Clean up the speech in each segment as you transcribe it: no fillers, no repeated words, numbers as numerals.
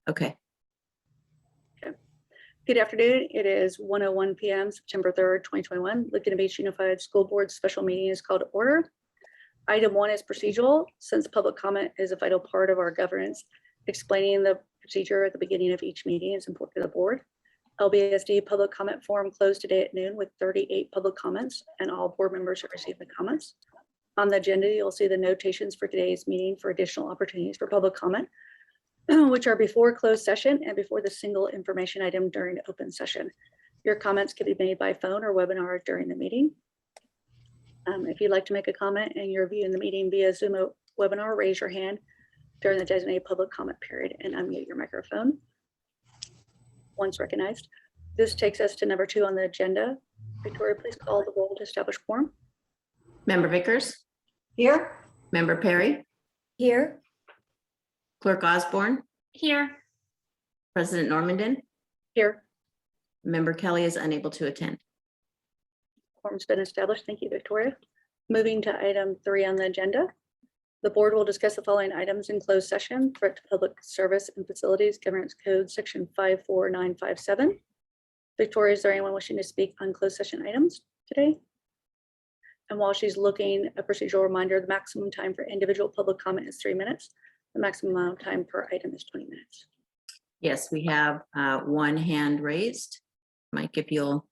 Okay. Good afternoon. It is 1:01 p.m. September 3rd, 2021. Laguna Beach Unified School Board special meeting is called to order. Item 1 is procedural. Since public comment is a vital part of our governance, explaining the procedure at the beginning of each meeting is important to the board. LBSD public comment forum closed today at noon with 38 public comments, and all board members have received the comments. On the agenda, you'll see the notations for today's meeting for additional opportunities for public comment, which are before closed session and before the single information item during open session. Your comments can be made by phone or webinar during the meeting. If you'd like to make a comment and you're viewing the meeting via Zoom webinar, raise your hand during the designated public comment period and unmute your microphone once recognized. This takes us to number 2 on the agenda. Victoria, please call the roll to establish quorum. Member Vickers? Here. Member Perry? Here. Clerk Osborne? Here. President Normandin? Here, Member Kelly is unable to attend. quorum's been established. Thank you, Victoria. Moving to item 3 on the agenda. The board will discuss the following items in closed session: threat to public service and facilities, Governance Code Section 54957. Victoria, is there anyone wishing to speak on closed session items today? And while she's looking, a procedural reminder, the maximum time for individual public comment is 3 minutes. The maximum amount of time per item is 20 minutes. Yes, we have one hand raised. Mike, if you'll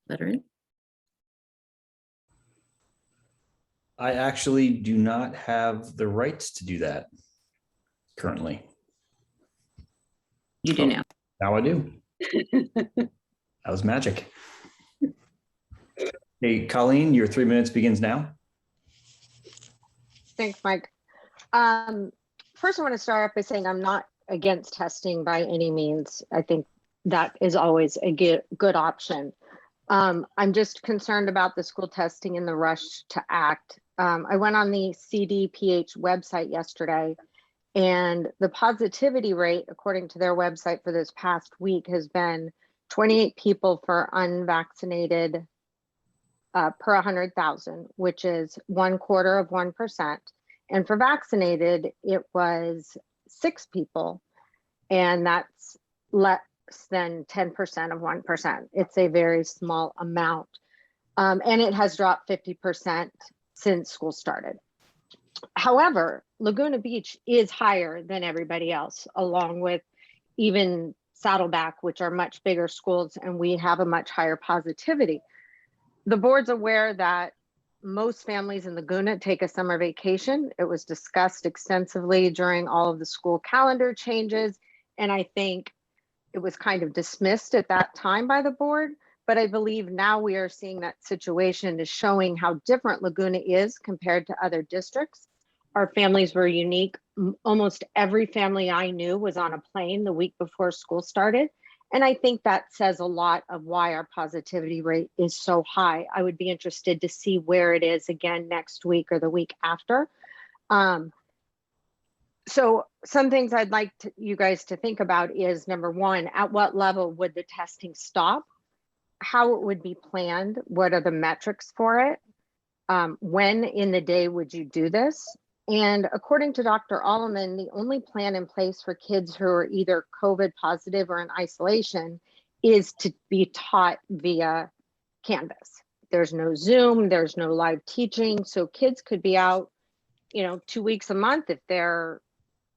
let her in. I actually do not have the rights to do that currently. You do now. Now I do. That was magic. Hey, Colleen, your 3 minutes begins now. Thanks, Mike. First, I want to start off by saying I'm not against testing by any means. I think that is always a good option. I'm just concerned about the school testing and the rush to act. I went on the CDPH website yesterday, and the positivity rate, according to their website for this past week, has been 28 people for unvaccinated per 100,000, which is 0.25%. And for vaccinated, it was 6 people, and that's less than 10% of 1%. It's a very small amount. And it has dropped 50% since school started. However, Laguna Beach is higher than everybody else, along with even Saddleback, which are much bigger schools, and we have a much higher positivity. The board's aware that most families in Laguna take a summer vacation. It was discussed extensively during all of the school calendar changes, and I think it was kind of dismissed at that time by the board. But I believe now we are seeing that situation is showing how different Laguna is compared to other districts. Our families were unique. Almost every family I knew was on a plane the week before school started. And I think that says a lot of why our positivity rate is so high. I would be interested to see where it is again next week or the week after. So some things I'd like you guys to think about is, number 1, at what level would the testing stop? How it would be planned? What are the metrics for it? When in the day would you do this? And according to Dr. Alleman, the only plan in place for kids who are either COVID positive or in isolation is to be taught via Canvas. There's no Zoom, there's no live teaching. So kids could be out, 2 weeks a month if they're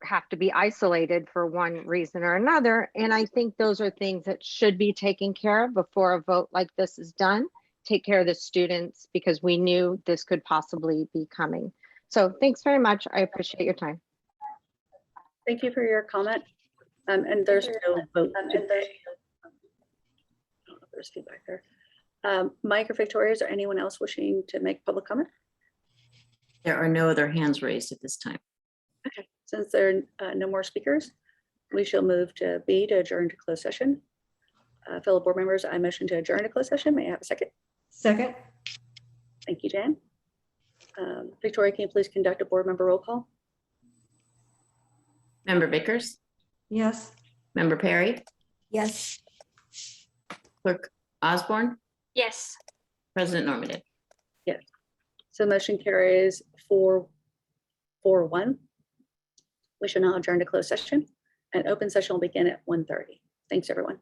have to be isolated for one reason or another. And I think those are things that should be taken care of before a vote like this is done. Take care of the students, because we knew this could possibly be coming. So thanks very much. I appreciate your time. Thank you for your comment. And there's no vote. There's feedback there. Mike or Victoria, is there anyone else wishing to make public comment? There are no other hands raised at this time. Okay, since there are no more speakers, we shall move to B, to adjourn to closed session. Fellow board members, I motion to adjourn to closed session. May I have a second? Second. Thank you, Jan. Victoria, can you please conduct a board member roll call? Member Vickers? Yes. Member Perry? Yes. Clerk Osborne? Yes. President Normandin? So motion carries 4-1. We shall now adjourn to closed session, and open session will begin at 1:30. Thanks, everyone.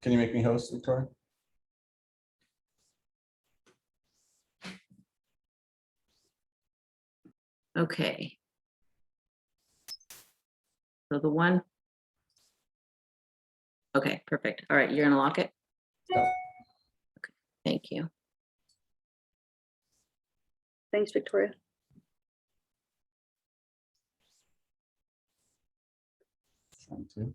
Can you make me host, Victoria? Okay. So the one. Okay, perfect. All right, you're gonna lock it? Yeah. Okay, thank you. Thanks, Victoria. Trying to.